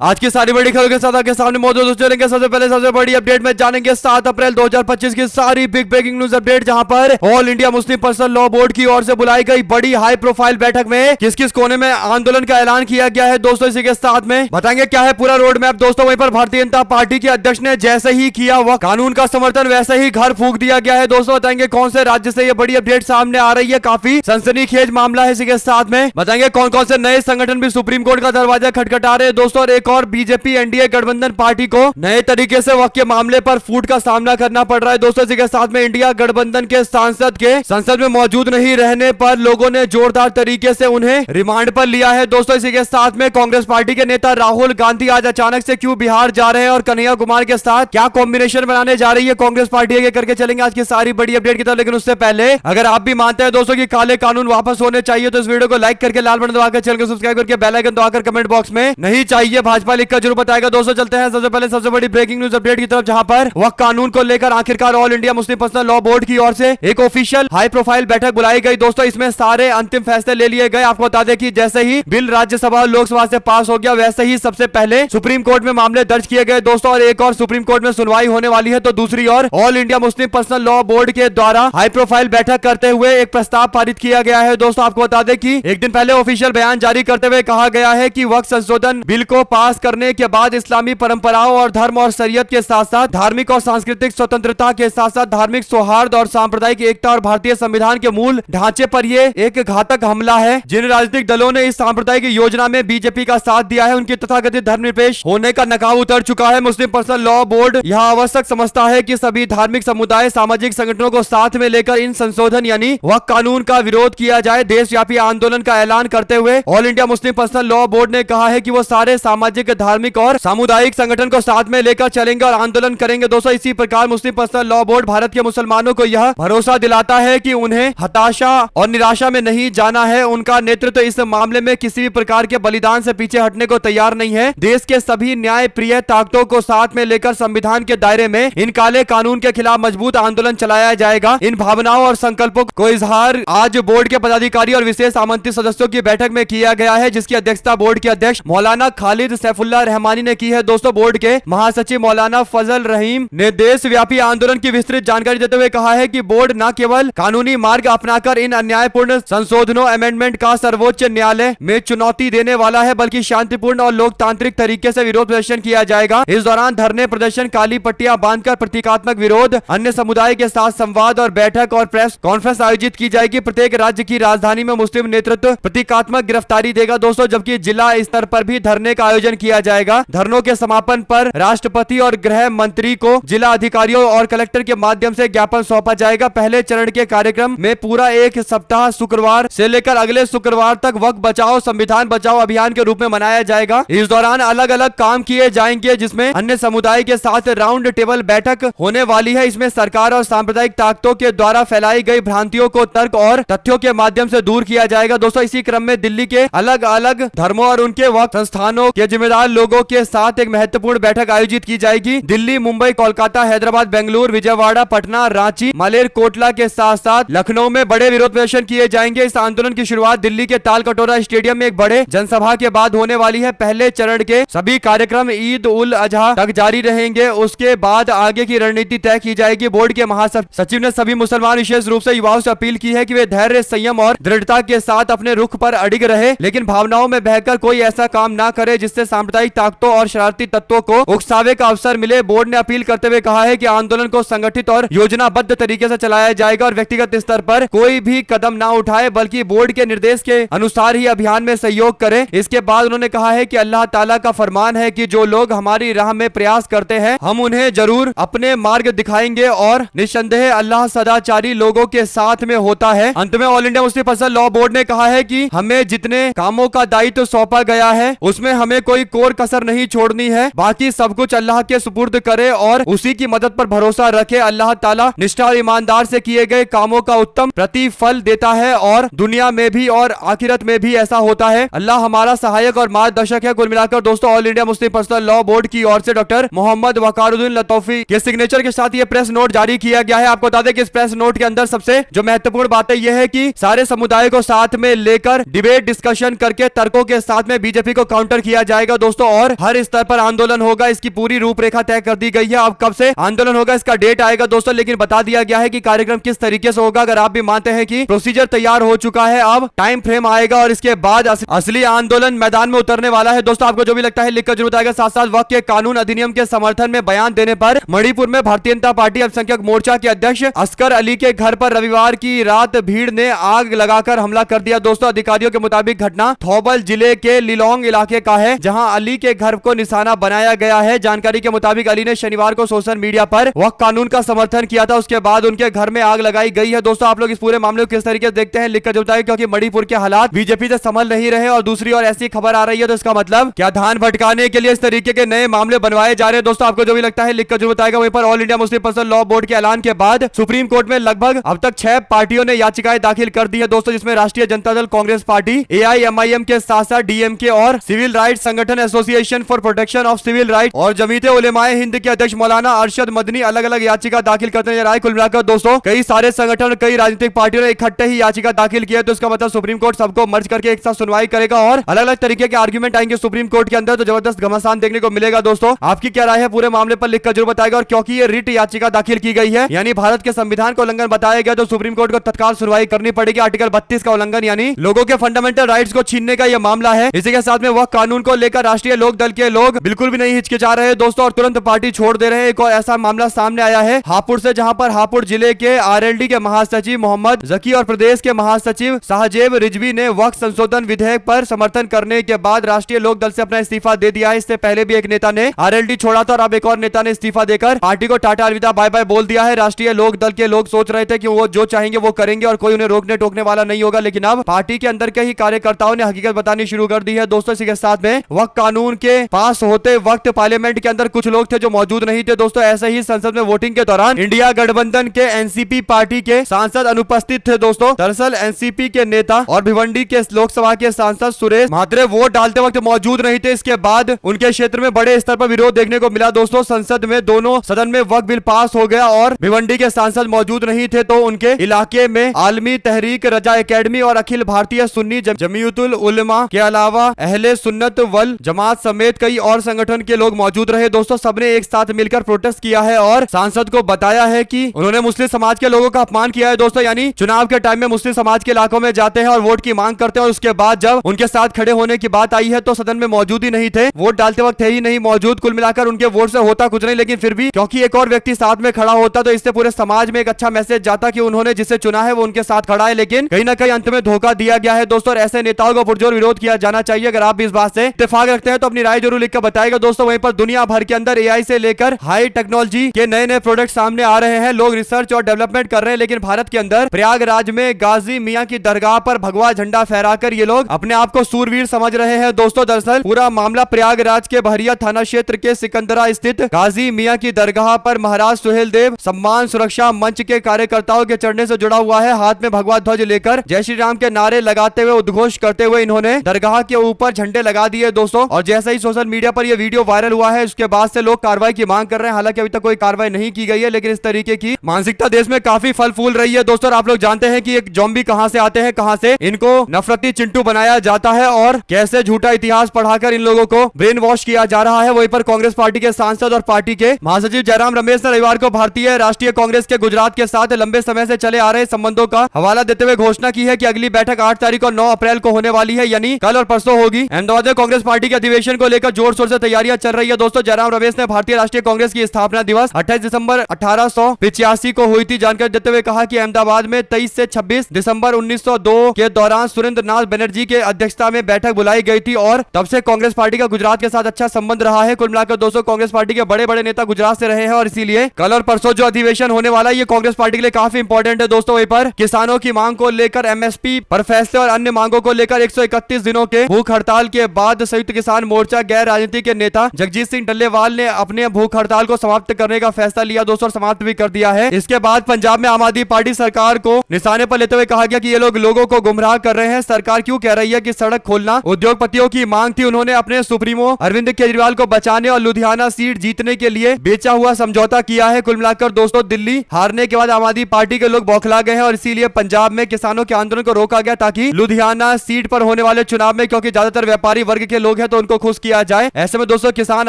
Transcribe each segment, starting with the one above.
आज की सारी बड़ी खबरों के साथ आपके सामने मौजूद चलेंगे। सबसे पहले सबसे बड़ी अपडेट में जानेंगे 7 अप्रैल 2025 की सारी बिग ब्रेकिंग न्यूज अपडेट, जहां पर all India Muslim personal law board की ओर से बुलाई गई बड़ी हाई प्रोफाइल बैठक में किस किस कोने में आंदोलन का ऐलान किया गया है दोस्तों। इसी के साथ में बताएंगे क्या है पूरा रोड मैप दोस्तों। वहीं पर भारतीय जनता पार्टी के अध्यक्ष ने जैसे ही किया वह कानून का समर्थन वैसे ही घर फूंक दिया गया है दोस्तों। बताएंगे कौन से राज्य से ये बड़ी अपडेट सामने आ रही है, काफी सनसनीखेज मामला है। इसी के साथ में बताएंगे कौन कौन से नए संगठन भी सुप्रीम कोर्ट का दरवाजा खटखटा रहे हैं दोस्तों। और एक और बीजेपी एनडीए गठबंधन पार्टी को नए तरीके से वक्त के मामले पर फूट का सामना करना पड़ रहा है दोस्तों। इसी के साथ में इंडिया गठबंधन के सांसद के संसद में मौजूद नहीं रहने पर लोगों ने जोरदार तरीके से उन्हें रिमांड पर लिया है दोस्तों। इसी के साथ में कांग्रेस पार्टी के नेता राहुल गांधी आज अचानक से क्यों बिहार जा रहे हैं और कन्हैया कुमार के साथ क्या कॉम्बिनेशन बनाने जा रही है कांग्रेस पार्टी, आगे करके चलेंगे आज की सारी बड़ी अपडेट की तरफ। लेकिन उससे पहले अगर आप भी मानते हैं दोस्तों कि काले कानून वापस होने चाहिए तो इस वीडियो को लाइक करके लाल बटन दबाकर चैनल को सब्सक्राइब करके बेल आइकन दबाकर कमेंट बॉक्स में नहीं चाहिए भाजपा लिखकर जरूर बताएगा दोस्तों। चलते हैं सबसे पहले सबसे बड़ी ब्रेकिंग न्यूज अपडेट की तरफ, जहां पर वक्त कानून को लेकर आखिरकार all India Muslim personal law board की ओर से एक ऑफिशियल हाई प्रोफाइल बैठक बुलाई गई दोस्तों। इसमें सारे अंतिम फैसले ले लिए गए। आपको बता दें कि जैसे ही बिल राज्यसभा और लोकसभा से पास हो गया वैसे ही सबसे पहले सुप्रीम कोर्ट में मामले दर्ज किए गए दोस्तों। और एक और सुप्रीम कोर्ट में सुनवाई होने वाली है तो दूसरी ओर all India Muslim personal law board के द्वारा हाई प्रोफाइल बैठक करते हुए एक प्रस्ताव पारित किया गया है दोस्तों। आपको बता दें कि एक दिन पहले ऑफिशियल बयान जारी करते हुए कहा गया है कि वक्त संशोधन बिल को पास करने के बाद इस्लामी परंपराओं और धर्म और शरीयत के साथ साथ धार्मिक और सांस्कृतिक स्वतंत्रता के साथ साथ धार्मिक सौहार्द और सांप्रदायिक एकता और भारतीय संविधान के मूल ढांचे पर यह एक घातक हमला है। जिन राजनीतिक दलों ने इस सांप्रदायिक योजना में बीजेपी का साथ दिया है उनकी तथाकथित धर्मनिरपेक्ष होने का नकाब उतर चुका है। मुस्लिम पर्सनल लॉ बोर्ड यह आवश्यक समझता है कि सभी धार्मिक समुदाय सामाजिक संगठनों को साथ में लेकर इन संशोधन यानी वक्त कानून का विरोध किया जाए। देशव्यापी आंदोलन का ऐलान करते हुए all India Muslim personal law board ने कहा है कि वो सारे सामाजिक धार्मिक और सामुदायिक संगठन को साथ में लेकर चलेंगे और आंदोलन करेंगे दोस्तों। इसी प्रकार मुस्लिम पर्सनल लॉ बोर्ड भारत के मुसलमानों को यह भरोसा दिलाता है कि उन्हें हताशा और निराशा में नहीं जाना है। उनका नेतृत्व इस मामले में किसी भी प्रकार के बलिदान से पीछे हटने को तैयार नहीं है। देश के सभी न्याय प्रिय ताकतों को साथ में लेकर संविधान के दायरे में इन काले कानून के खिलाफ मजबूत आंदोलन चलाया जाएगा। इन भावनाओं और संकल्पों को इजहार आज बोर्ड के पदाधिकारी और विशेष आमंत्रित सदस्यों की बैठक में किया गया है, जिसकी अध्यक्षता बोर्ड के अध्यक्ष मौलाना खालिद सैफुल्लाह रहमानी ने की है दोस्तों। बोर्ड के महासचिव मौलाना फजल रहीम ने देशव्यापी आंदोलन की विस्तृत जानकारी देते हुए कहा है कि बोर्ड न केवल कानूनी मार्ग अपनाकर इन अन्यायपूर्ण संशोधनों अमेंडमेंट का सर्वोच्च न्यायालय में चुनौती देने वाला है, बल्कि शांतिपूर्ण और लोकतांत्रिक तरीके से विरोध प्रदर्शन किया जाएगा। इस दौरान धरने प्रदर्शन, काली पट्टियां बांधकर प्रतीकात्मक विरोध, अन्य समुदाय के साथ संवाद और बैठक और प्रेस कॉन्फ्रेंस आयोजित की जाएगी। प्रत्येक राज्य की राजधानी में मुस्लिम नेतृत्व प्रतीकात्मक गिरफ्तारी देगा दोस्तों, जबकि जिला स्तर पर भी धरने का आयोजन किया जाएगा। धरनों के समापन पर राष्ट्रपति और गृह मंत्री को जिला अधिकारियों और कलेक्टर के माध्यम से ज्ञापन सौंपा जाएगा। पहले चरण के कार्यक्रम में पूरा एक सप्ताह शुक्रवार से लेकर अगले शुक्रवार तक वक्त बचाओ संविधान बचाओ अभियान के रूप में मनाया जाएगा। इस दौरान अलग अलग काम किए जाएंगे, जिसमें अन्य समुदाय के साथ राउंड टेबल बैठक होने वाली है। इसमें सरकार और सांप्रदायिक ताकतों के द्वारा फैलाई गई भ्रांतियों को तर्क और तथ्यों के माध्यम से दूर किया जाएगा दोस्तों। इसी क्रम में दिल्ली के अलग अलग धर्मों और उनके वक्त संस्थानों के जिम्मेदार लोगों के साथ एक महत्वपूर्ण बैठक आयोजित की जाएगी। दिल्ली, मुंबई, कोलकाता, हैदराबाद, बेंगलुरु, विजयवाड़ा, पटना, रांची, मालेरकोटला के साथ साथ लखनऊ में बड़े विरोध प्रदर्शन किए जाएंगे। इस आंदोलन की शुरुआत दिल्ली के ताल कटोरा स्टेडियम में एक बड़े जनसभा के बाद होने वाली है। पहले चरण के सभी कार्यक्रम ईद उल अजहा तक जारी रहेंगे, उसके बाद आगे की रणनीति तय की जाएगी। बोर्ड के महासचिव ने सभी मुसलमान विशेष रूप से युवाओं से अपील की है कि वे धैर्य, संयम और दृढ़ता के साथ अपने रुख पर अडिग रहे, लेकिन भावनाओं में बहकर कोई ऐसा काम ना करे जिससे सांप्रदायिक ताकतों और शरारती तत्वों को उकसावे का अवसर मिले। बोर्ड ने अपील करते हुए कहा है कि आंदोलन को संगठित और योजनाबद्ध तरीके से चलाया जाएगा और व्यक्तिगत स्तर पर कोई भी कदम ना उठाए, बल्कि बोर्ड के निर्देश के अनुसार ही अभियान में सहयोग करे। इसके बाद उन्होंने कहा है कि अल्लाह ताला का फरमान है कि जो लोग हमारी राह में प्रयास करते हैं हम उन्हें जरूर अपने मार्ग दिखाएंगे और निस्संदेह अल्लाह सदाचारी लोगों के साथ में होता है। अंत में all India Muslim personal law board ने कहा है कि हमें जितने कामों का दायित्व सौंपा गया है उसमें हमें कोई कोर कसर नहीं छोड़नी है। बाकी सब कुछ अल्लाह के सुपुर्द करे और उसी की मदद पर भरोसा रखे। अल्लाह ताला निष्ठा और ईमानदार से किए गए कामों का उत्तम प्रतिफल देता है और दुनिया में भी और आखिरत में भी ऐसा होता है। अल्लाह हमारा सहायक और मार्गदर्शक है। कुल मिलाकर दोस्तों all India Muslim personal law board की ओर से डॉक्टर मोहम्मद वकारुद्दीन लतौफी के सिग्नेचर के साथ ये प्रेस नोट जारी किया गया है। आपको बता दें कि इस प्रेस नोट के अंदर सबसे जो महत्वपूर्ण बात है यह है कि सारे समुदाय को साथ में लेकर डिबेट डिस्कशन करके तर्कों के साथ में बीजेपी को काउंटर किया जाएगा। जाएगा दोस्तों और हर स्तर पर आंदोलन होगा। इसकी पूरी रूपरेखा तय कर दी गई है। अब कब से आंदोलन होगा इसका डेट आएगा दोस्तों, लेकिन बता दिया गया है कि कार्यक्रम किस तरीके से होगा। अगर आप भी मानते हैं कि प्रोसीजर तैयार हो चुका है, अब टाइम फ्रेम आएगा और इसके बाद असली आंदोलन मैदान में उतरने वाला है। दोस्तों आपको जो भी लगता है लिखकर जरूर आएगा। साथ साथ वक्त के कानून अधिनियम के समर्थन में बयान देने पर मणिपुर में भारतीय जनता पार्टी अल्पसंख्यक मोर्चा के अध्यक्ष असगर अली के घर पर रविवार की रात भीड़ ने आग लगाकर हमला कर दिया। दोस्तों अधिकारियों के मुताबिक घटना थौबल जिले के लिलोंग इलाके का है, जहां अली के घर को निशाना बनाया गया है। जानकारी के मुताबिक अली ने शनिवार को सोशल मीडिया पर वक्त कानून का समर्थन किया था, उसके बाद उनके घर में आग लगाई गई है। दोस्तों आप लोग इस पूरे मामले को किस तरीके से देखते हैं लिखकर जरूर, क्योंकि मणिपुर के हालात बीजेपी से संभल नहीं रहे और दूसरी ओर ऐसी खबर आ रही है, तो इसका मतलब क्या ध्यान भटकाने के लिए इस तरीके के नए मामले बनवाए जा रहे हैं। दोस्तों आपको जो भी लगता है लिखकर जरूर बताएगा। वहीं पर all India Muslim personal law board के ऐलान के बाद सुप्रीम कोर्ट में लगभग अब तक 6 पार्टियों ने याचिकाएं दाखिल कर दी है दोस्तों, जिसमें राष्ट्रीय जनता दल कांग्रेस पार्टी, AIMIM के साथ साथ DMK और सिविल राइट संगठन association for protection of civil right और जमीयत उलेमाए हिंद के अध्यक्ष मौलाना अरशद मदनी अलग अलग याचिका दाखिल करते नजर आए। कुल मिलाकर दोस्तों कई सारे संगठन और कई राजनीतिक पार्टियों ने इकट्ठे ही याचिका दाखिल किया, तो इसका मतलब सुप्रीम कोर्ट सबको मर्ज करके एक साथ सुनवाई करेगा और अलग अलग तरीके के आर्ग्यूमेंट आएंगे सुप्रीम कोर्ट के अंदर, तो जबरदस्त घमासान देखने को मिलेगा। दोस्तों आपकी क्या राय है पूरे मामले पर लिखकर जरूर बताएगा। और क्योंकि ये रिट याचिका दाखिल की गई है, यानी भारत के संविधान का उल्लंघन बताया गया, तो सुप्रीम कोर्ट को तत्काल सुनवाई करनी पड़ेगी। आर्टिकल 32 का उल्लंघन यानी लोगों के फंडामेंटल राइट्स को छीनने का यह मामला है। इसी के साथ में वह कानून को लेकर राष्ट्रीय लोक दल के लोग बिल्कुल भी नहीं हिचकिचा रहे दोस्तों और तुरंत पार्टी छोड़ दे रहे हैं। एक और ऐसा मामला सामने आया है हापुड़ से, जहां पर हापुड़ जिले के RLD के महासचिव मोहम्मद जकी और प्रदेश के महासचिव साहजेब रिजवी ने वक्त संशोधन विधेयक पर समर्थन करने के बाद राष्ट्रीय लोक दल से अपना इस्तीफा दे दिया है। इससे पहले भी एक नेता ने RLD छोड़ा था और अब एक और नेता ने इस्तीफा देकर पार्टी को टाटा अलविदा बाय बाय बोल दिया है। राष्ट्रीय लोक दल के लोग सोच रहे थे कि वो जो चाहेंगे वो करेंगे और कोई उन्हें रोकने टोकने वाला नहीं होगा, लेकिन अब पार्टी के अंदर के ही कार्यकर्ताओं ने हकीकत बतानी शुरू कर दी है दोस्तों। इसी के साथ में वक्त कानून के पास होते वक्त पार्लियामेंट के अंदर कुछ लोग थे जो मौजूद नहीं थे दोस्तों। ऐसे ही संसद में वोटिंग के दौरान इंडिया गठबंधन के NCP पार्टी के सांसद अनुपस्थित थे दोस्तों। दरअसल NCP के नेता और भिवंडी के लोकसभा के सांसद सुरेश म्हात्रे वोट डालते वक्त मौजूद नहीं थे। इसके बाद उनके क्षेत्र में बड़े स्तर पर विरोध देखने को मिला दोस्तों। संसद में दोनों सदन में वक्त बिल पास हो गया और भिवंडी के सांसद मौजूद नहीं थे, तो उनके इलाके में आलमी तहरीक, रजा एकेडमी और अखिल भारतीय सुन्नी जमीयतुल उलमा के अलावा अहले सुन्नत वल जमात समेत कई और संगठन के लोग मौजूद रहे दोस्तों। सबने एक साथ मिलकर प्रोटेस्ट किया है और सांसद को बताया है कि उन्होंने मुस्लिम समाज के लोगों का अपमान किया है दोस्तों। यानी चुनाव के टाइम में मुस्लिम समाज के इलाकों में जाते हैं और वोट की मांग करते हैं और उसके बाद जब उनके साथ खड़े होने की बात आई है तो सदन में मौजूद ही नहीं थे, वोट डालते वक्त थे ही नहीं मौजूद। कुल मिलाकर उनके वोट से होता कुछ नहीं, लेकिन फिर भी क्योंकि एक और व्यक्ति साथ में खड़ा होता तो इससे पूरे समाज में एक अच्छा मैसेज जाता कि उन्होंने जिसे चुना है वो उनके साथ खड़ा है। लेकिन कहीं ना कहीं अंत में धोखा दिया गया है दोस्तों और ऐसे नेताओं को पुरजोर विरोध किया जाना चाहिए। अगर आप भी इस बात से इत्तेफाक रखते हैं तो अपनी राय जरूर लिखकर बताएगा दोस्तों। वहीं पर दुनिया भर के अंदर AI से लेकर हाई टेक्नोलॉजी के नए नए प्रोडक्ट सामने आ रहे हैं, लोग रिसर्च और डेवलपमेंट कर रहे हैं, लेकिन भारत के अंदर प्रयागराज में गाजी मियां की दरगाह पर भगवा झंडा फहराकर ये लोग अपने आप को सूरवीर समझ रहे हैं दोस्तों। दरअसल पूरा मामला प्रयागराज के बहरिया थाना क्षेत्र के सिकंदरा स्थित गाजी मियां की दरगाह पर महाराज सुहेल देव सम्मान सुरक्षा मंच के कार्यकर्ताओं के चढ़ने से जुड़ा हुआ है। हाथ में भगवा ध्वज लेकर जय श्री राम के नारे लगाते हुए उद्घोष करते हुए इन्होंने दरगाह के ऊपर झंडे लगा दिए दोस्तों। और जैसे ही सोशल मीडिया पर यह वीडियो वायरल हुआ है उसके बाद से लोग कार्रवाई की मांग कर रहे हैं। हालांकि अभी तक कोई कार्रवाई नहीं की गई है, लेकिन इस तरीके की मानसिकता देश में काफी फल फूल रही है दोस्तों। आप लोग जानते हैं कि एक ज़ॉम्बी कहां से आते हैं, कहां से इनको नफरती चिंटू बनाया जाता है और कैसे झूठा इतिहास पढ़ाकर इन लोगों को ब्रेन वॉश किया जा रहा है। वहीं पर कांग्रेस पार्टी के सांसद और पार्टी के महासचिव जयराम रमेश ने रविवार को भारतीय राष्ट्रीय कांग्रेस के गुजरात के साथ लंबे समय से चले आ रहे संबंधों का हवाला देते हुए घोषणा की है कि अगली बैठक 8 तारीख और 9 अप्रैल को होने वाली है, यानी कल और परसों होगी। अहमदाबाद में कांग्रेस पार्टी के अधिवेशन को लेकर जोर शोर से तैयारियां चल रही है दोस्तों। जयराम रमेश ने भारतीय राष्ट्रीय कांग्रेस की स्थापना दिवस 28 दिसंबर 1885 को हुई थी जानकारी देते हुए कहा कि अहमदाबाद में 23 से 26 दिसंबर 1902 के दौरान सुरेंद्र नाथ बनर्जी के अध्यक्षता में बैठक बुलाई गई थी और तब से कांग्रेस पार्टी का गुजरात के साथ अच्छा संबंध रहा है। कुल मिलाकर दोस्तों कांग्रेस पार्टी के बड़े बड़े नेता गुजरात से रहे हैं और इसीलिए कल और परसों जो अधिवेशन होने वाला है ये कांग्रेस पार्टी के लिए काफी इंपॉर्टेंट है दोस्तों। वहीं पर किसानों की मांग को लेकर MSP पर फैसले और अन्य मांगों को लेकर 131 दिनों के भूख हड़ताल के बाद संयुक्त किसान मोर्चा गैर राजनीति के नेता जगजीत सिंह डल्लेवाल ने अपने भूख हड़ताल को समाप्त करने का फैसला लिया दोस्तों, समाप्त भी कर दिया है। इसके बाद पंजाब में आम आदमी पार्टी सरकार को निशाने पर लेते हुए कहा गया कि ये लोग लोगों को गुमराह कर रहे हैं। सरकार क्यों कह रही है कि सड़क खोलना उद्योगपतियों की मांग थी। उन्होंने अपने सुप्रीमो अरविंद केजरीवाल को बचाने और लुधियाना सीट जीतने के लिए बेचा हुआ समझौता किया है। कुल मिलाकर दोस्तों दिल्ली हारने के बाद आम आदमी पार्टी के लोग बौखला गए हैं और इसीलिए पंजाब में किसानों के आंदोलन को रोका गया ताकि लुधियाना सीट पर होने वाले चुनाव में, क्योंकि ज्यादातर व्यापारी वर्ग के लोग लोग हैं तो उनको खुश किया जाए। ऐसे में दोस्तों किसान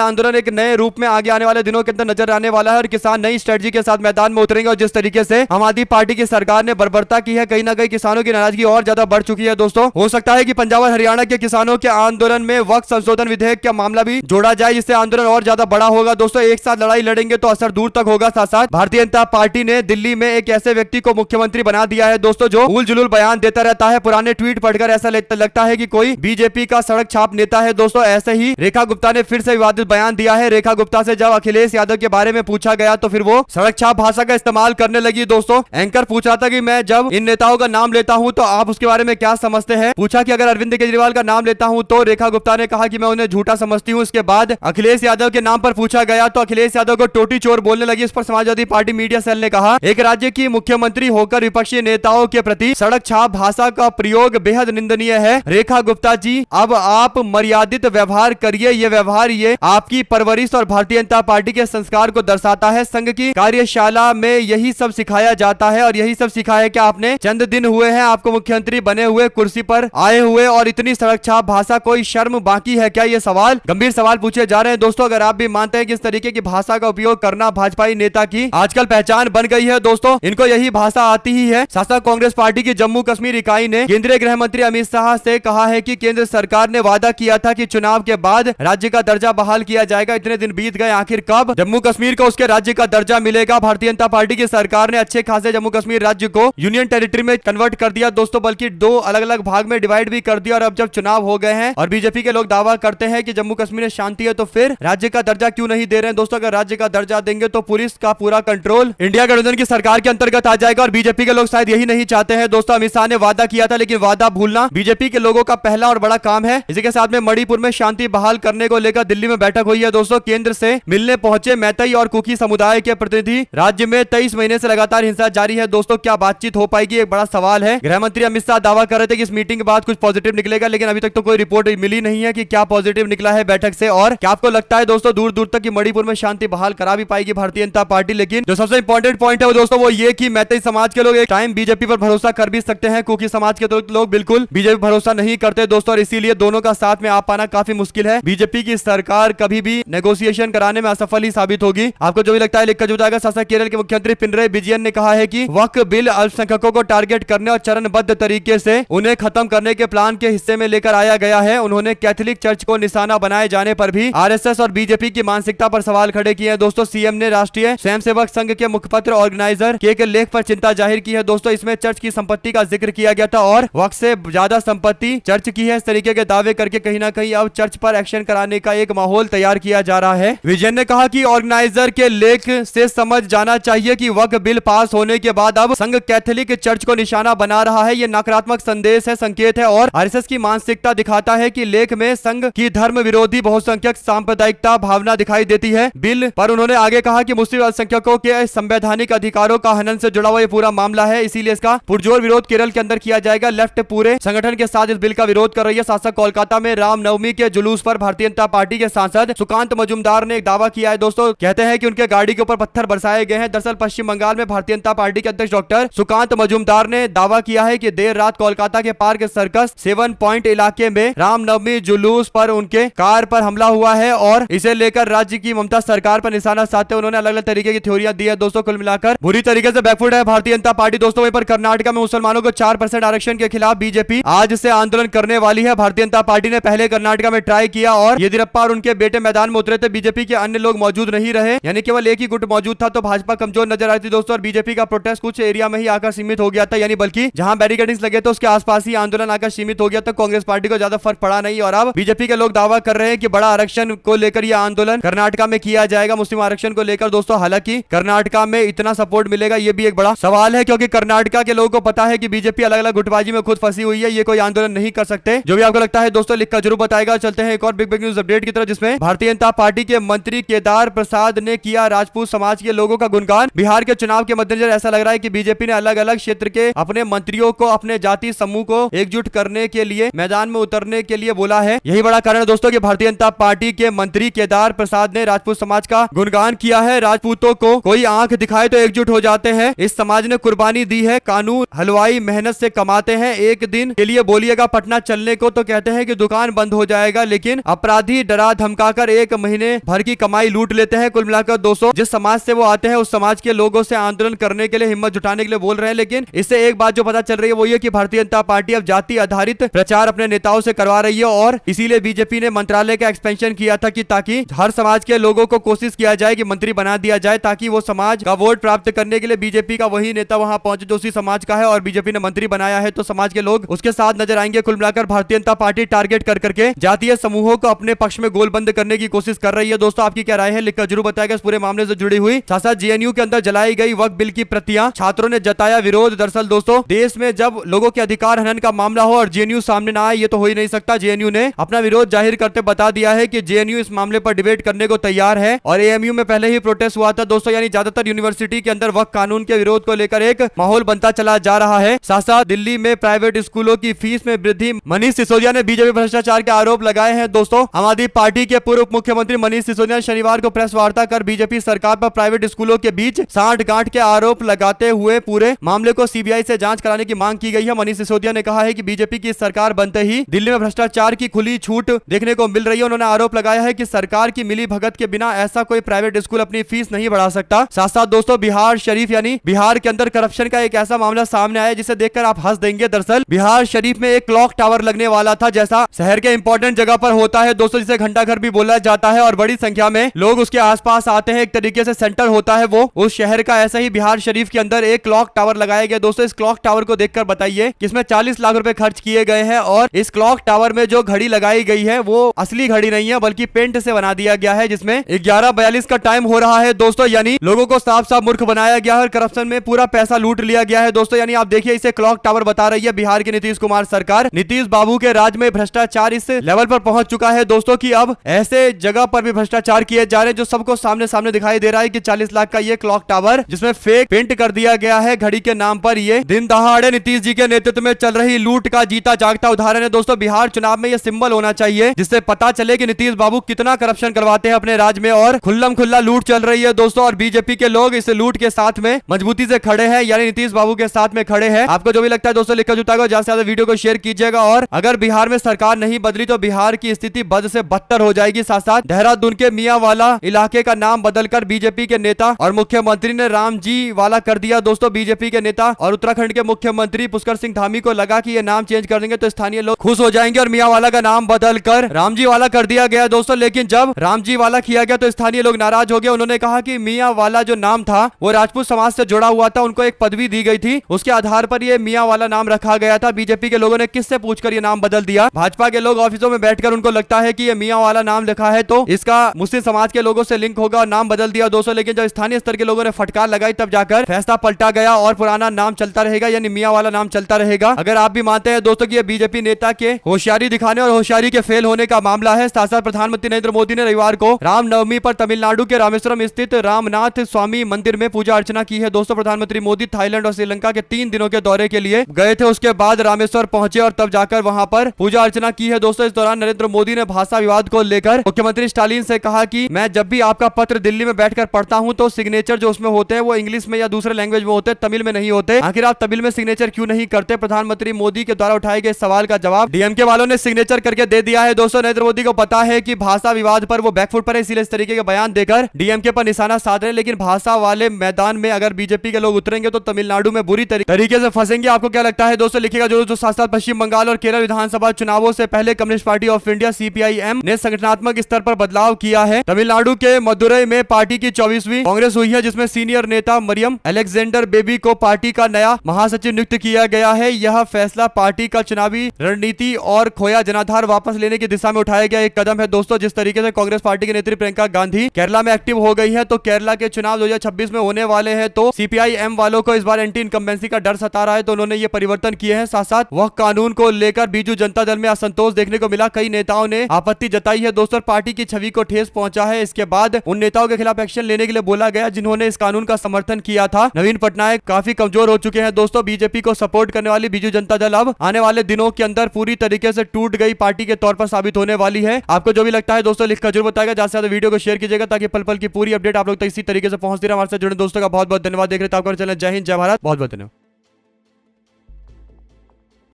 आंदोलन एक नए रूप में आगे आने वाले दिनों के अंदर नजर आने वाला है और किसान नई स्ट्रेटजी के साथ मैदान में उतरेंगे। और जिस तरीके से आम आदमी पार्टी की सरकार ने बर्बरता की है, कहीं ना कहीं किसानों की नाराजगी और ज्यादा बढ़ चुकी है। दोस्तों हो सकता है कि पंजाब और हरियाणा के किसानों के आंदोलन में वक्त संशोधन विधेयक का मामला भी जोड़ा जाए, जिससे आंदोलन और ज्यादा बड़ा होगा। दोस्तों एक साथ लड़ाई लड़ेंगे तो असर दूर तक होगा। साथ साथ भारतीय जनता पार्टी ने दिल्ली में एक ऐसे व्यक्ति को मुख्यमंत्री बना दिया है दोस्तों, जो उल जुलूल बयान देता रहता है। पुराने ट्वीट पढ़कर ऐसा लगता है कि कोई बीजेपी का सड़क छाप नेता है। दोस्तों ऐसे ही रेखा गुप्ता ने फिर से विवादित बयान दिया है। रेखा गुप्ता से जब अखिलेश यादव के बारे में पूछा गया तो फिर वो सड़क छाप भाषा का इस्तेमाल करने लगी। दोस्तों एंकर पूछ रहा था कि मैं जब इन नेताओं का नाम लेता हूं तो आप उसके बारे में क्या समझते हैं। पूछा कि अगर अरविंद केजरीवाल का नाम लेता हूं तो रेखा गुप्ता ने कहा कि मैं उन्हें झूठा समझती हूं। इसके बाद अखिलेश यादव के नाम पर पूछा गया तो अखिलेश यादव को टोटी चोर बोलने लगी। इस पर समाजवादी पार्टी मीडिया सेल ने कहा, एक राज्य की मुख्यमंत्री होकर विपक्षी नेताओं के प्रति सड़क छाप भाषा का प्रयोग बेहद निंदनीय है। रेखा गुप्ता जी अब आप मर्यादित व्यवहार करिए। ये व्यवहार ये आपकी परवरिश और भारतीय जनता पार्टी के संस्कार को दर्शाता है। संघ की कार्यशाला में यही सब सिखाया जाता है और यही सब सिखाया है कि आपने चंद दिन हुए हैं आपको मुख्यमंत्री बने हुए, कुर्सी पर आए हुए, और इतनी सड़क छाप भाषा, कोई शर्म बाकी है क्या? ये सवाल गंभीर सवाल पूछे जा रहे हैं। दोस्तों अगर आप भी मानते हैं कि इस तरीके की भाषा का उपयोग करना भाजपाई नेता की आजकल पहचान बन गई है, दोस्तों इनको यही भाषा आती ही है। शासक कांग्रेस पार्टी की जम्मू कश्मीर इकाई ने केंद्रीय गृह मंत्री अमित शाह से कहा है कि केंद्र सरकार ने वादा किया था कि चुनाव के बाद राज्य का दर्जा बहाल किया जाएगा। इतने दिन बीत गए, आखिर कब जम्मू कश्मीर को उसके राज्य का दर्जा मिलेगा? भारतीय जनता पार्टी की सरकार ने अच्छे खासे जम्मू कश्मीर राज्य को यूनियन टेरिटरी में कन्वर्ट कर दिया दोस्तों, बल्कि दो अलग अलग भाग में डिवाइड भी कर दिया। और अब जब चुनाव हो गए हैं और बीजेपी के लोग दावा करते हैं कि जम्मू कश्मीर में शांति है, तो फिर राज्य का दर्जा क्यों नहीं दे रहे हैं? दोस्तों अगर राज्य का दर्जा देंगे तो पुलिस का पूरा कंट्रोल इंडिया गठबंधन की सरकार के अंतर्गत आ जाएगा और बीजेपी के लोग शायद यही नहीं चाहते हैं। दोस्तों अमित शाह ने वादा किया था, लेकिन वादा भूलना बीजेपी के लोगों का पहला और बड़ा काम है। इसी के साथ में मणिपुर में शांति बहाल करने को लेकर दिल्ली में बैठक हुई है। दोस्तों केंद्र से मिलने पहुंचे मैतई और कुकी समुदाय के प्रतिनिधि, राज्य में 23 महीने से लगातार हिंसा जारी है। दोस्तों क्या बातचीत हो पाएगी, एक बड़ा सवाल है। गृह मंत्री अमित शाह दावा कर रहे थे कि इस मीटिंग के बाद कुछ पॉजिटिव निकलेगा, लेकिन अभी तक तो कोई रिपोर्ट मिली नहीं है कि क्या पॉजिटिव निकला है बैठक से। और क्या आपको लगता है दोस्तों दूर दूर तक कि मणिपुर में शांति बहाल करा भी पाएगी भारतीय जनता पार्टी? लेकिन जो सबसे इंपॉर्टेंट पॉइंट है वो दोस्तों वो ये कि मैतई समाज के लोग एक टाइम बीजेपी पर भरोसा कर भी सकते हैं, कुकी समाज के लोग बिल्कुल बीजेपी पर भरोसा नहीं करते दोस्तों, और इसीलिए दोनों का साथ में आ पाना काफी मुश्किल है। बीजेपी की सरकार कभी भी नेगोशिएशन कराने में असफल ही साबित होगी। आपको जो भी लगता है लिखकर जो जाएगा। शासक केरल के मुख्यमंत्री पिनरई विजयन ने कहा है कि वक्फ बिल अल्पसंख्यकों को टारगेट करने और चरणबद्ध तरीके से उन्हें खत्म करने के प्लान के हिस्से में लेकर आया गया है। उन्होंने कैथोलिक चर्च को निशाना बनाए जाने पर भी आरएसएस और बीजेपी की मानसिकता पर सवाल खड़े किए हैं। दोस्तों सीएम ने राष्ट्रीय स्वयंसेवक संघ के मुखपत्र ऑर्गेनाइजर के एक लेख पर चिंता जाहिर की है। दोस्तों इसमें चर्च की संपत्ति का जिक्र किया गया था और वक्त से ज्यादा संपत्ति चर्च की है, इस तरीके के दावे करके कहीं ना कहीं अब चर्च पर एक्शन कराने का एक माहौल तैयार किया जा रहा है। विजयन ने कहा कि ऑर्गेनाइजर के लेख से समझ जाना चाहिए कि वक्फ बिल पास होने के बाद अब संघ कैथोलिक चर्च को निशाना बना रहा है। यह नकारात्मक संदेश है, संकेत है और आरएसएस की मानसिकता दिखाता है कि लेख में संघ की धर्म विरोधी बहुसंख्यक सांप्रदायिकता भावना दिखाई देती है। बिल पर उन्होंने आगे कहा कि मुस्लिम अल्पसंख्यकों के संवैधानिक अधिकारों का हनन से जुड़ा हुआ ये पूरा मामला है, इसीलिए इसका पुरजोर विरोध केरल के अंदर किया जाएगा। लेफ्ट पूरे संगठन के साथ इस बिल का विरोध कर रही है। शासक कोलकाता में रामनवमी के जुलूस पर भारतीय जनता पार्टी के सांसद सुकांत मजुमदार ने एक दावा किया है। दोस्तों कहते हैं कि उनके गाड़ी के ऊपर पत्थर बरसाए गए हैं। दरअसल पश्चिम बंगाल में भारतीय जनता पार्टी के अध्यक्ष डॉक्टर सुकांत मजुमदार ने दावा किया है कि देर रात कोलकाता के पार्क सर्कस 7 पॉइंट इलाके में रामनवमी जुलूस पर उनके कार पर हमला हुआ है और इसे लेकर राज्य की ममता सरकार पर निशाना साधते उन्होंने अलग अलग तरीके की थ्योरियां दी है। दोस्तों कुल मिलाकर बुरी तरीके से बैकफुट है भारतीय जनता पार्टी। दोस्तों वहीं पर कर्नाटक में मुसलमानों को 4% आरक्षण के खिलाफ बीजेपी आज से आंदोलन करने वाली है। भारतीय जनता पार्टी ने पहले कर्नाटक में ट्राई किया और येदियुरप्पा और उनके बेटे मैदान में उतरे थे। बीजेपी के अन्य लोग मौजूद नहीं रहे, यानी केवल एक ही गुट मौजूद था, तो भाजपा कमजोर नजर आई थी दोस्तों। और बीजेपी का प्रोटेस्ट कुछ एरिया में ही आकर सीमित हो गया था, यानी बल्कि जहां बैरिकेडिंग्स लगे थे उसके आसपास ही आंदोलन आकर सीमित हो गया था। कांग्रेस पार्टी को ज्यादा फर्क पड़ा नहीं और अब बीजेपी के लोग दावा कर रहे हैं कि बड़ा आरक्षण को लेकर यह आंदोलन कर्नाटक में किया जाएगा, मुस्लिम आरक्षण को लेकर। दोस्तों हालांकि कर्नाटक में इतना सपोर्ट मिलेगा ये भी एक बड़ा सवाल है, क्योंकि कर्नाटक के लोगों को पता है कि बीजेपी अलग अलग गुटबाजी में खुद फंसी हुई है, ये कोई आंदोलन नहीं कर सकते। जो भी आपको लगता है दोस्तों लिखकर जरूर बताएगा। चलते हैं एक और बिग न्यूज अपडेट की तरफ, जिसमें भारतीय जनता पार्टी के मंत्री केदार प्रसाद ने किया राजपूत समाज के लोगों का गुणगान। बिहार के चुनाव के मद्देनजर ऐसा लग रहा है कि बीजेपी ने अलग अलग क्षेत्र के अपने मंत्रियों को अपने जाति समूह को एकजुट करने के लिए मैदान में उतरने के लिए बोला है। यही बड़ा कारण है दोस्तों कि भारतीय जनता पार्टी के मंत्री केदार प्रसाद ने राजपूत समाज का गुणगान किया है। राजपूतों को कोई आंख दिखाए तो एकजुट हो जाते हैं, इस समाज ने कुर्बानी दी है, कानून हलवाई मेहनत से कमाते हैं, एक दिन के लिए बोलिएगा पटना चलने को तो कहते हैं कि दुकान बंद हो जाएगा, लेकिन अपराधी डरा धमकाकर 1 महीने भर की कमाई लूट लेते हैं। कुल मिलाकर दोस्तों, जिस समाज से वो आते हैं उस समाज के लोगों से आंदोलन करने के लिए, हिम्मत जुटाने के लिए बोल रहे हैं। लेकिन इससे एक बात जो पता चल रही है वो ये कि भारतीय जनता पार्टी अब जाति आधारित प्रचार अपने नेताओं से करवा रही है, और इसीलिए बीजेपी ने मंत्रालय का एक्सपेंशन किया था कि ताकि हर समाज के लोगों को कोशिश किया जाए कि मंत्री बना दिया जाए, ताकि वो समाज का वोट प्राप्त करने के लिए बीजेपी का वही नेता वहां पहुंचे जो उसी समाज का है, और बीजेपी ने मंत्री बनाया है तो समाज के लोग उसके साथ नजर आएंगे। कुल मिलाकर भारतीय जनता पार्टी टारगेट कर करके जातीय समूहों को अपने पक्ष में गोलबंद करने की कोशिश कर रही है। दोस्तों, आपकी क्या राय है लिखकर जरूर बताएगा इस पूरे मामले से जुड़ी हुई। साथ जेएनयू के अंदर जलाई गई वक्फ बिल की प्रतियां, छात्रों ने जताया विरोध। दरअसल दोस्तों, देश में जब लोगों के अधिकार हनन का मामला हो और जेएनयू सामने ना आए, ये तो हो ही नहीं सकता। जेएनयू ने अपना विरोध जाहिर करते बता दिया है कि जेएनयू इस मामले पर डिबेट करने को तैयार है, और एएमयू में पहले ही प्रोटेस्ट हुआ था दोस्तों, यानी ज्यादातर यूनिवर्सिटी के अंदर वक्फ कानून के विरोध को लेकर एक माहौल बनता चला जा रहा है। साथ साथ दिल्ली में प्राइवेट स्कूलों की फीस में वृद्धि, मनीष सिसोदिया ने बीजेपी भ्रष्टाचार के आरोप लगाए हैं। दोस्तों, आम आदमी पार्टी के पूर्व मुख्यमंत्री मनीष सिसोदिया ने शनिवार को प्रेस वार्ता कर बीजेपी सरकार पर प्राइवेट स्कूलों के बीच सांठ-गांठ के आरोप लगाते हुए पूरे मामले को सीबीआई से जांच कराने की मांग की गई है। मनीष सिसोदिया ने कहा है कि बीजेपी की सरकार बनते ही दिल्ली में भ्रष्टाचार की खुली छूट देखने को मिल रही है। उन्होंने आरोप लगाया है कि सरकार की मिली भगत के बिना ऐसा कोई प्राइवेट स्कूल अपनी फीस नहीं बढ़ा सकता। साथ साथ दोस्तों, बिहार शरीफ यानी बिहार के अंदर करप्शन का एक ऐसा मामला सामने आया जिसे देखकर आप हंस देंगे। दरअसल बिहार शरीफ में एक क्लॉक टावर लगने वाला था, जैसा शहर के इंपॉर्टेंट जगह पर होता है दोस्तों, जिसे घंटाघर भी बोला जाता है, और बड़ी संख्या में लोग उसके आसपास आते हैं। एक तरीके से सेंटर होता है वो उस शहर का। ऐसा ही बिहार शरीफ के अंदर एक क्लॉक टावर लगाया गया। दोस्तों, इस क्लॉक टावर को देखकर बताइए कि इसमें 40 लाख रुपए खर्च किए गए हैं, और इस क्लॉक टावर में जो घड़ी लगाई गई है वो असली घड़ी नहीं है बल्कि पेंट से बना दिया गया है, जिसमें 11:42 का टाइम हो रहा है दोस्तों। यानी लोगों को साफ साफ मूर्ख बनाया गया है, करप्शन में पूरा पैसा लूट लिया गया है दोस्तों। यानी आप देखिए, इसे क्लॉक टावर बता रही है बिहार की नीतीश कुमार सरकार। नीतीश बाबू के राज में भ्रष्टाचार इस लेवल पर पहुंच चुका है दोस्तों कि अब ऐसे जगह पर भी भ्रष्टाचार किए जा रहे हैं जो सबको सामने सामने दिखाई दे रहा है कि 40 लाख का ये क्लॉक टावर जिसमें फेक पेंट कर दिया गया है घड़ी के नाम पर, ये दिन दहाड़े नीतीश जी के नेतृत्व में चल रही लूट का जीता जागता उदाहरण है दोस्तों। बिहार चुनाव में ये सिंबल होना चाहिए जिससे पता चले कि नीतीश बाबू कितना करप्शन करवाते हैं अपने राज में, और खुल्लम खुल्ला लूट चल रही है दोस्तों। और बीजेपी के लोग इस लूट के साथ में मजबूती से खड़े हैं, यानी नीतीश बाबू के साथ में खड़े हैं। आपको जो भी लगता है दोस्तों लिखकर जुटाएगा, ज्यादा से ज्यादा वीडियो को शेयर कीजिएगा, और अगर बिहार में सरकार नहीं बदली तो बिहार की स्थिति बद से बदतर हो जाएगी। साथ साथ देहरादून के मियांवाला इलाके का नाम बदलकर बीजेपी के नेता और मुख्यमंत्री ने रामजी वाला कर दिया दोस्तों। बीजेपी के नेता और उत्तराखंड के मुख्यमंत्री पुष्कर सिंह धामी को लगा कि ये नाम चेंज कर देंगे तो स्थानीय लोग खुश हो जाएंगे, और मियांवाला का नाम बदलकर रामजी वाला कर दिया गया दोस्तों। लेकिन जब रामजी वाला किया गया तो स्थानीय लोग नाराज हो गए। उन्होंने कहा कि मियांवाला जो नाम था वो राजपूत समाज से जुड़ा हुआ था, उनको एक पदवी दी गई थी, उसके आधार पर ये मियांवाला नाम रखा गया था। बीजेपी के लोगों ने किससे पूछकर ये नाम बदल दिया। भाजपा के लोग ऑफिसों में बैठकर उनको लगता है कि ये मियांवाला नाम लिखा है तो इसका मुस्लिम समाज के लोगों से लिंक होगा, और नाम बदल दिया दोस्तों। लेकिन जब स्थानीय स्तर के लोगों ने फटकार लगाई तब जाकर फैसला पलटा गया और पुराना नाम चलता रहेगा, यानी मियांवाला नाम चलता रहेगा। अगर आप भी मानते हैं दोस्तों कि ये बीजेपी नेता के होशियारी दिखाने और होशियारी के फेल होने का मामला है। साथ साथ प्रधानमंत्री नरेंद्र मोदी ने रविवार को रामनवमी पर तमिलनाडु के रामेश्वरम स्थित रामनाथ स्वामी मंदिर में पूजा अर्चना की है दोस्तों। प्रधानमंत्री मोदी थाईलैंड और श्रीलंका के 3 दिनों के दौरे के लिए गए थे, उसके बाद रामेश्वर पहुंचे और तब जाकर वहां पर पूजा अर्चना की है दोस्तों। इस दौरान नरेंद्र मोदी ने भाषा विवाद को लेकर मुख्यमंत्री स्टालिन से कहा कि मैं जब भी आपका पत्र दिल्ली में बैठकर पढ़ता हूं तो सिग्नेचर जो उसमें होते हैं वो इंग्लिश में या दूसरे लैंग्वेज में होते हैं, तमिल में नहीं होते। आखिर आप तमिल में सिग्नेचर क्यों नहीं करते? प्रधानमंत्री मोदी के द्वारा उठाए गए सवाल का जवाब डीएमके वालों ने सिग्नेचर करके दे दिया है दोस्तों। नरेंद्र मोदी को पता है कि भाषा विवाद पर वो बैकफुट पर है, इसीलिए इस तरीके के बयान देकर डीएमके पर निशाना साध रहे हैं। लेकिन भाषा वाले मैदान में अगर बीजेपी के लोग उतरेंगे तो तमिलनाडु में बुरी तरीके से फंसेंगे। आपको क्या लगता है दोस्तों लिखिएगा जरूर। साथ साथ पश्चिम बंगाल और केरल विधानसभा चुनावों से पहले communist party of India CPIM ने संगठनात्मक स्तर पर बदलाव किया है। तमिलनाडु के मदुरई में पार्टी की 24वीं कांग्रेस हुई है, जिसमें सीनियर नेता मरियम अलेक्जेंडर बेबी को पार्टी का नया महासचिव नियुक्त किया गया है। यह फैसला पार्टी का चुनावी रणनीति और खोया जनाधार वापस लेने की दिशा में उठाया गया एक कदम है दोस्तों। जिस तरीके से कांग्रेस पार्टी की नेत्री प्रियंका गांधी केरला में एक्टिव हो गई है, तो केरला के चुनाव 2026 में होने वाले हैं, तो सीपीआईएम वालों को इस बार एंटी इनकम्बेंसी का डर सता रहा है, तो उन्होंने ये परिवर्तन किए हैं। साथ साथ वह कानून को लेकर बीजू जनता दल में असंतोष देखने को मिला। कई नेताओं ने आपत्ति जताई है दोस्तों, पार्टी की छवि को ठेस पहुंचा है। इसके बाद उन नेताओं के खिलाफ एक्शन लेने के लिए बोला गया जिन्होंने इस कानून का समर्थन किया था। नवीन पटनायक काफी कमजोर हो चुके हैं दोस्तों। बीजेपी को सपोर्ट करने वाली बीजू जनता दल अब आने वाले दिनों के अंदर पूरी तरीके से टूट गई पार्टी के तौर पर साबित होने वाली है। आपको जो भी लगता है दोस्तों लिखकर जरूर बताएगा। ज्यादा से ज्यादा वीडियो को शेयर कीजिएगा ताकि पल पल की पूरी अपडेट आप लोग तक इसी तरीके से पहुंचती रहे। हमारे साथ जुड़े दोस्तों का बहुत बहुत धन्यवाद। देख रहे थे आपका चैनल। जय हिंद, जय भारत, बहुत बहुत धन्यवाद।